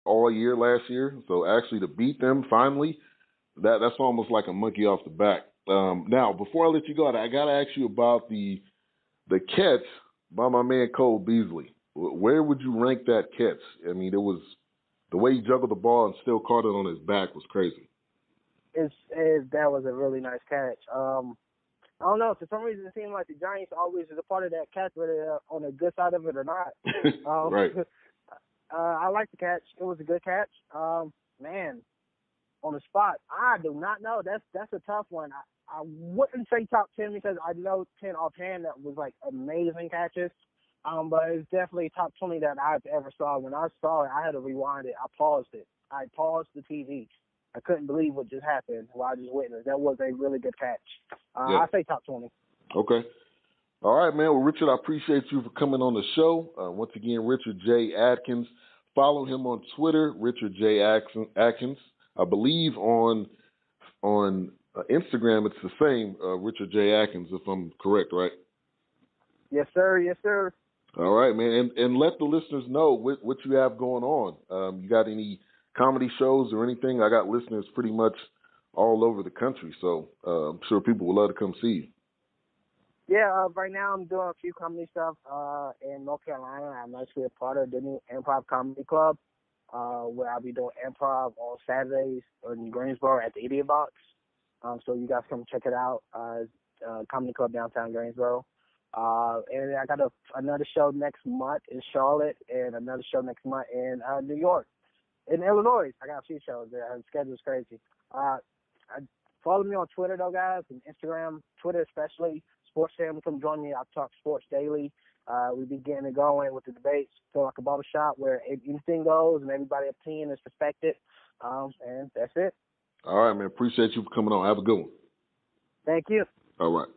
all year last year. So actually to beat them finally, that's almost like a monkey off the back. Now, before I let you go, I got to ask you about the catch by my man Cole Beasley. Where would you rank that catch? I mean, it was the way he juggled the ball and still caught it on his back was crazy. That was a really nice catch. I don't know. For some reason, it seemed like the Giants always is a part of that catch, whether they're on the good side of it or not. Right. I like the catch. It was a good catch. Man, on the spot, I do not know. That's a tough one. I wouldn't say top 10 because I know 10 offhand that was like amazing catches. But it's definitely top 20 that I've ever saw. When I saw it, I had to rewind it. I paused it. I paused the TV. I couldn't believe what just happened while I just witnessed. That was a really good catch. Yeah. I say top 20. Okay. All right, man. Well, Richard, I appreciate you for coming on the show. Once again, Richard J. Adkins. Follow him on Twitter, Richard J. Adkins. I believe on Instagram it's the same, Richard J. Adkins, if I'm correct, right? Yes, sir. Yes, sir. All right, man. And let the listeners know what you have going on. You got any comedy shows or anything? I got listeners pretty much all over the country, so I'm sure people would love to come see you. Yeah, right now I'm doing a few comedy stuff in North Carolina. I'm actually a part of the new Improv Comedy Club, where I'll be doing improv on Saturdays in Greensboro at the Idiot Box. So you guys come check it out. Comedy Club downtown Greensboro. And I got another show next month in Charlotte and another show next month in New York. In Illinois, I got a few shows there. The schedule's crazy. Follow me on Twitter, though, guys, and Instagram, Twitter especially. Sports Family, come join me. I talk sports daily. We be getting it going with the debates. Feel like a barbershop where anything goes and everybody's opinion is respected. And that's it. All right, man. Appreciate you for coming on. Have a good one. Thank you. All right.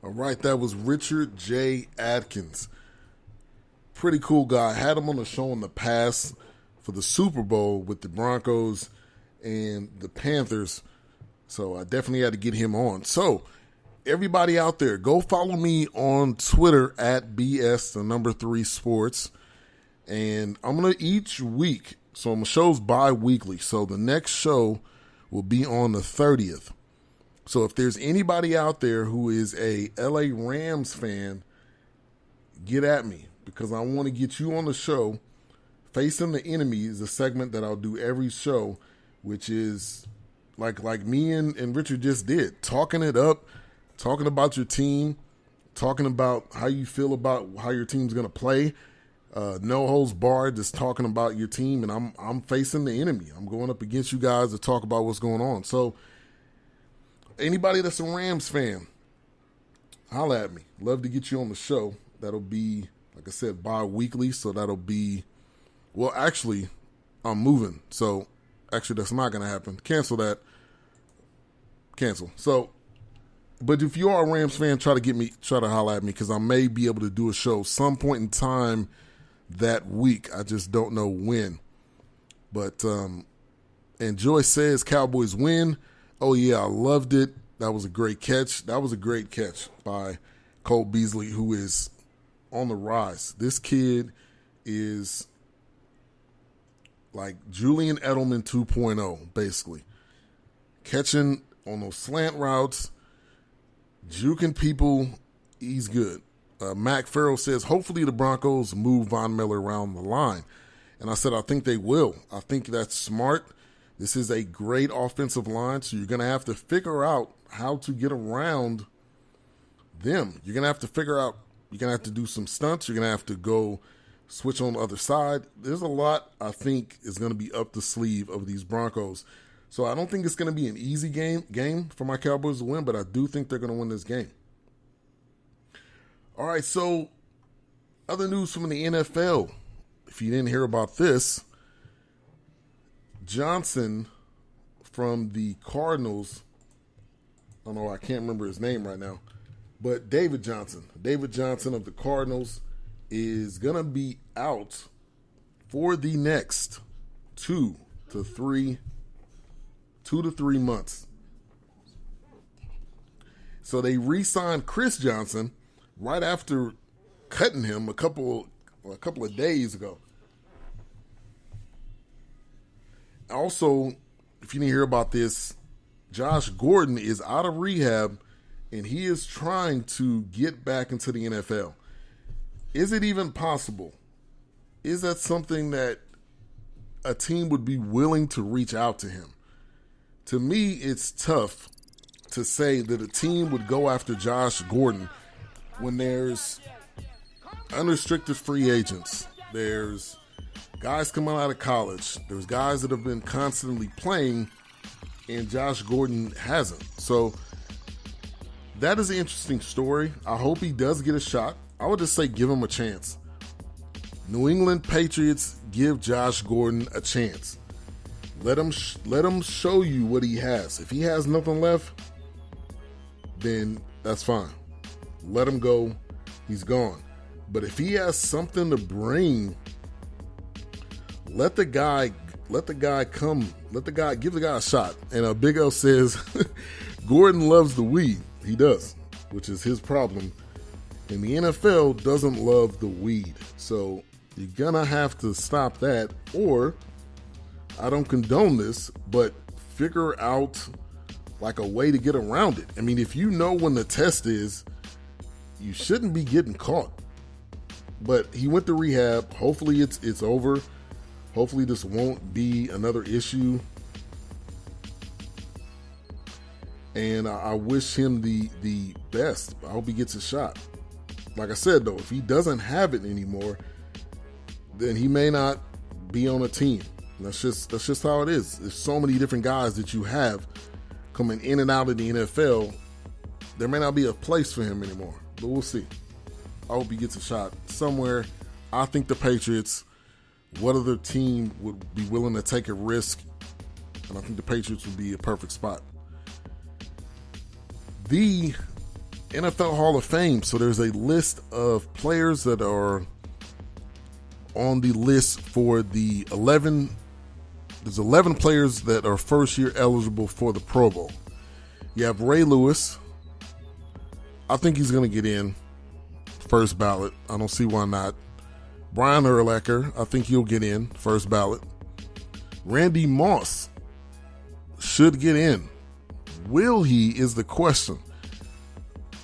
All right, that was Richard J. Adkins. Pretty cool guy. Had him on the show in the past for the Super Bowl with the Broncos and the Panthers. So I definitely had to get him on. So everybody out there, go follow me on Twitter at BS3 Sports. And I'm going to each week, so my show's bi-weekly. So the next show will be on the 30th. So if there's anybody out there who is a LA Rams fan, get at me because I want to get you on the show. Facing the Enemy is a segment that I'll do every show, which is like me and Richard just did, talking it up, talking about your team, talking about how you feel about how your team's going to play. No holds barred, just talking about your team, and I'm facing the enemy. I'm going up against you guys to talk about what's going on. So anybody that's a Rams fan, holla at me. Love to get you on the show. That'll be, like I said, bi-weekly, so that'll be, well, actually, I'm moving, so actually that's not going to happen. Cancel that. Cancel. So, but if you are a Rams fan, try to holla at me because I may be able to do a show some point in time that week. I just don't know when. But, and Joyce says Cowboys win. Oh, yeah, I loved it. That was a great catch. That was a great catch by Cole Beasley, who is on the rise. This kid is like Julian Edelman 2.0, basically. Catching on those slant routes, juking people, he's good. Mac Farrell says, hopefully the Broncos move Von Miller around the line. And I said, I think they will. I think that's smart. This is a great offensive line, so you're going to have to figure out how to get around them. You're going to have to figure out, you're going to have to do some stunts. You're going to have to go switch on the other side. There's a lot I think is going to be up the sleeve of these Broncos. So I don't think it's going to be an easy game for my Cowboys to win, but I do think they're going to win this game. All right, so other news from the NFL. If you didn't hear about this, Johnson from the Cardinals, I don't know, I can't remember his name right now, but David Johnson of the Cardinals is going to be out for the next 2 to 3 months. So they re-signed Chris Johnson right after cutting him a couple of days ago. Also, if you didn't hear about this, Josh Gordon is out of rehab and he is trying to get back into the NFL. Is it even possible? Is that something that a team would be willing to reach out to him? To me, it's tough to say that a team would go after Josh Gordon when there's unrestricted free agents. There's guys coming out of college. There's guys that have been constantly playing, and Josh Gordon hasn't. So that is an interesting story. I hope he does get a shot. I would just say give him a chance. New England Patriots, give Josh Gordon a chance. Let him show you what he has. If he has nothing left, then that's fine. Let him go. He's gone. But if he has something to bring, let the guy come. Give the guy a shot. And Big L says Gordon loves the weed. He does, which is his problem. And the NFL doesn't love the weed. So you're gonna have to stop that, or I don't condone this, but figure out like a way to get around it. I mean, if you know when the test is, you shouldn't be getting caught. But he went to rehab. Hopefully it's over. Hopefully this won't be another issue. And I wish him the best. I hope he gets a shot. Like I said, though, if he doesn't have it anymore, then he may not be on a team. That's just how it is. There's so many different guys that you have coming in and out of the NFL. There may not be a place for him anymore, but we'll see. I hope he gets a shot somewhere. I think the Patriots, what other team would be willing to take a risk? And I think the Patriots would be a perfect spot. The NFL Hall of Fame. So there's a list of players that are on the list for the 11. There's 11 players that are first year eligible for the Pro Bowl. You have Ray Lewis. I think he's going to get in first ballot. I don't see why not. Brian Urlacher, I think he'll get in first ballot. Randy Moss should get in. Will he is the question.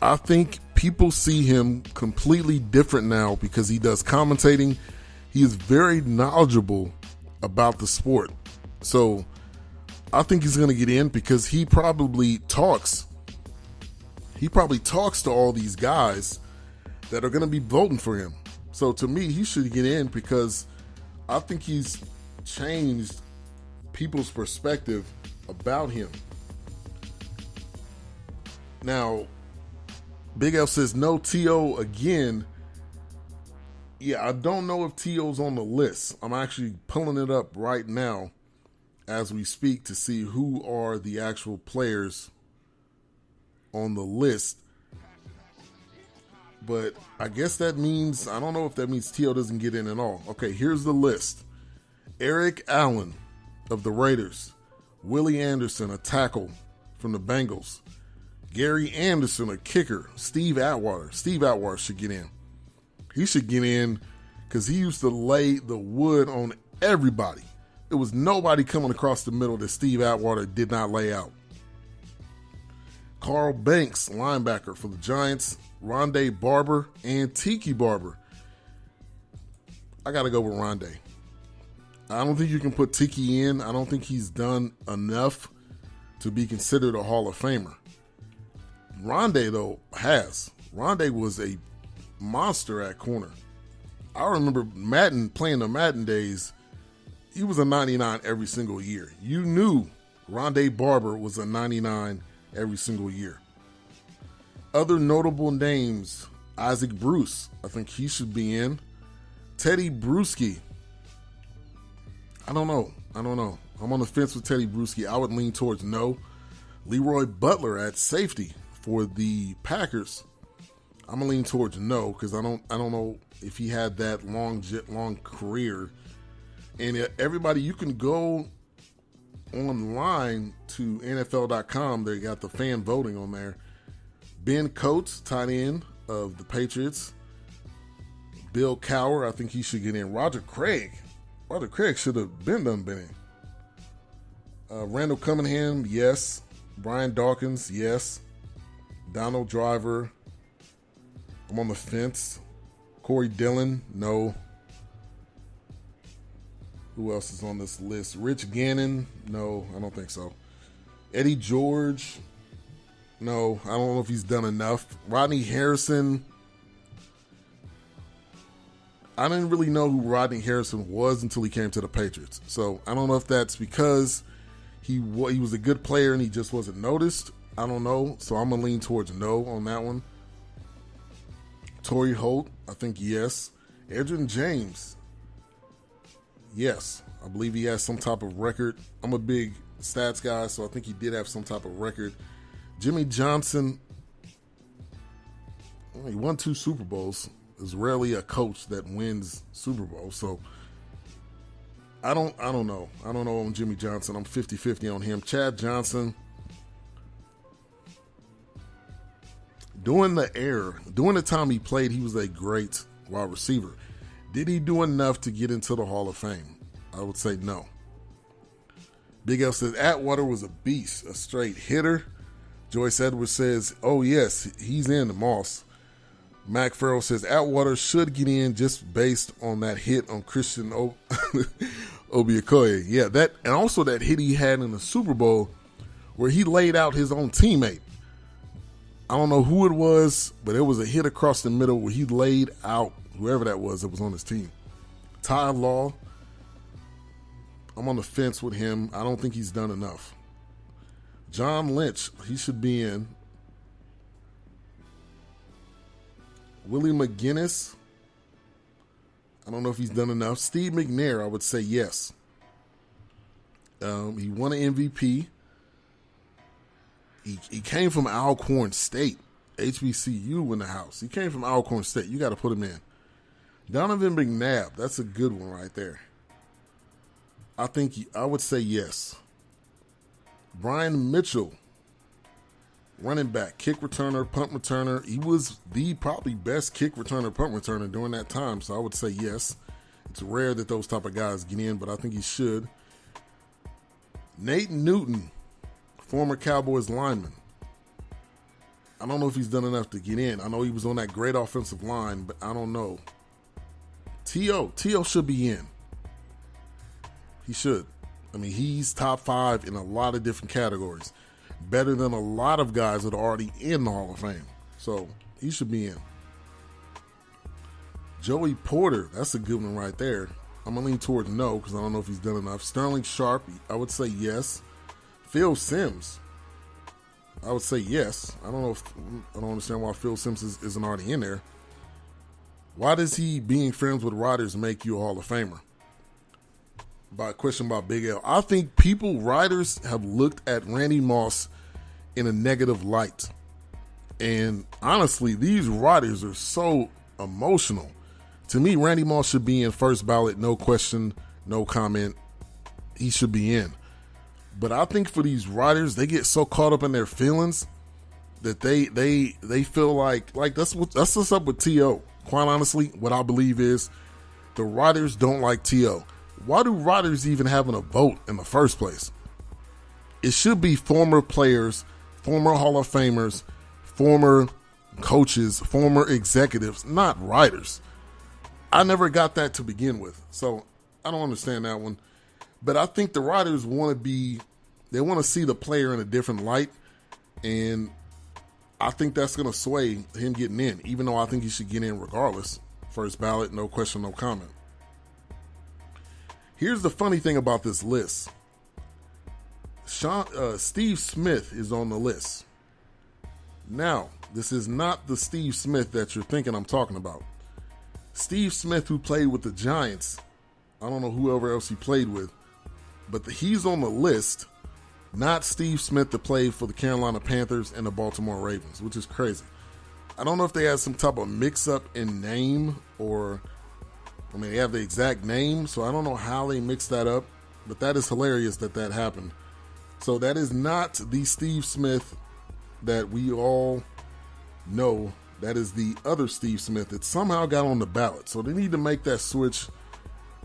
I think people see him completely different now because he does commentating. He is very knowledgeable about the sport. So I think he's going to get in because he probably talks to all these guys that are going to be voting for him. So to me, he should get in because I think he's changed people's perspective about him. Now, Big F says no T.O. again. Yeah, I don't know if T.O.'s on the list. I'm actually pulling it up right now as we speak to see who are the actual players on the list. But I guess that means, I don't know if that means T.O. doesn't get in at all. Okay, here's the list. Eric Allen of the Raiders. Willie Anderson, a tackle from the Bengals. Gary Anderson, a kicker. Steve Atwater. Steve Atwater should get in. He should get in because he used to lay the wood on everybody. There was nobody coming across the middle that Steve Atwater did not lay out. Carl Banks, linebacker for the Giants. Rondé Barber and Tiki Barber. I got to go with Rondé. I don't think you can put Tiki in. I don't think he's done enough to be considered a Hall of Famer. Rondé, though, has. Rondé was a monster at corner. I remember Madden, playing the Madden days, he was a 99 every single year. You knew Rondé Barber was a 99 every single year. Other notable names, Isaac Bruce. I think he should be in. Teddy Bruschi. I don't know. I'm on the fence with Teddy Bruschi. I would lean towards no. Leroy Butler at safety for the Packers. I'm gonna lean towards no because I don't know if he had that long career. And everybody, you can go online to NFL.com. They got the fan voting on there. Ben Coates, tight end of the Patriots. Bill Cowher, I think he should get in. Roger Craig should have been in. Randall Cunningham, yes. Brian Dawkins, yes. Donald Driver, I'm on the fence. Corey Dillon, no. Who else is on this list? Rich Gannon, no, I don't think so. Eddie George, no, I don't know if he's done enough. Rodney Harrison, I didn't really know who Rodney Harrison was until he came to the Patriots. So I don't know if that's because he was a good player and he just wasn't noticed. I don't know. So I'm going to lean towards no on that one. Torrey Holt, I think yes. Edgerrin James, yes. I believe he has some type of record. I'm a big stats guy, so I think he did have some type of record. Jimmy Johnson, he won 2 Super Bowls. There's rarely a coach that wins Super Bowl, so I don't know. I don't know on Jimmy Johnson. I'm 50-50 on him. Chad Johnson, during the time he played, he was a great wide receiver. Did he do enough to get into the Hall of Fame? I would say no. Big L says Atwater was a beast, a straight hitter. Joyce Edwards says, oh yes, he's in the Moss. Mac Farrell says Atwater should get in just based on that hit on Christian Obiakoye. Yeah, that, and also that hit he had in the Super Bowl where he laid out his own teammate. I don't know who it was, but it was a hit across the middle where he laid out whoever that was on his team. Ty Law, I'm on the fence with him. I don't think he's done enough. John Lynch, he should be in. Willie McGinnis, I don't know if he's done enough. Steve McNair, I would say yes. He won an MVP. He came from Alcorn State, HBCU in the house. He came from Alcorn State. You got to put him in. Donovan McNabb, that's a good one right there. I would say yes. Brian Mitchell, running back, kick returner, punt returner. He was the probably best kick returner, punt returner during that time, so I would say yes. It's rare that those type of guys get in, but I think he should. Nate Newton, former Cowboys lineman. I don't know if he's done enough to get in. I know he was on that great offensive line, but I don't know. T.O. should be in. He should. I mean, he's top 5 in a lot of different categories. Better than a lot of guys that are already in the Hall of Fame. So he should be in. Joey Porter, that's a good one right there. I'm going to lean towards no because I don't know if he's done enough. Sterling Sharp, I would say yes. Phil Simms, I would say yes. I don't understand why Phil Simms isn't already in there. Why does he being friends with Rodgers make you a Hall of Famer? By a question about Big L. I think writers have looked at Randy Moss in a negative light. And honestly, these writers are so emotional. To me, Randy Moss should be in first ballot, no question, no comment. He should be in. But I think for these writers, they get so caught up in their feelings that they feel like that's what's up with T.O. Quite honestly, what I believe is the writers don't like T.O. Why do writers even have a vote in the first place? It should be former players, former Hall of Famers, former coaches, former executives, not writers. I never got that to begin with, so I don't understand that one. But I think the writers want to see the player in a different light, and I think that's going to sway him getting in, even though I think he should get in regardless. First ballot, no question, no comment. Here's the funny thing about this list. Steve Smith is on the list. Now, this is not the Steve Smith that you're thinking I'm talking about. Steve Smith, who played with the Giants, I don't know whoever else he played with, but he's on the list, not Steve Smith that played for the Carolina Panthers and the Baltimore Ravens, which is crazy. I don't know if they had some type of mix-up in name or... they have the exact name, so I don't know how they mixed that up, but that is hilarious that happened. So that is not the Steve Smith that we all know. That is the other Steve Smith that somehow got on the ballot. So they need to make that switch.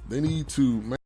They need to make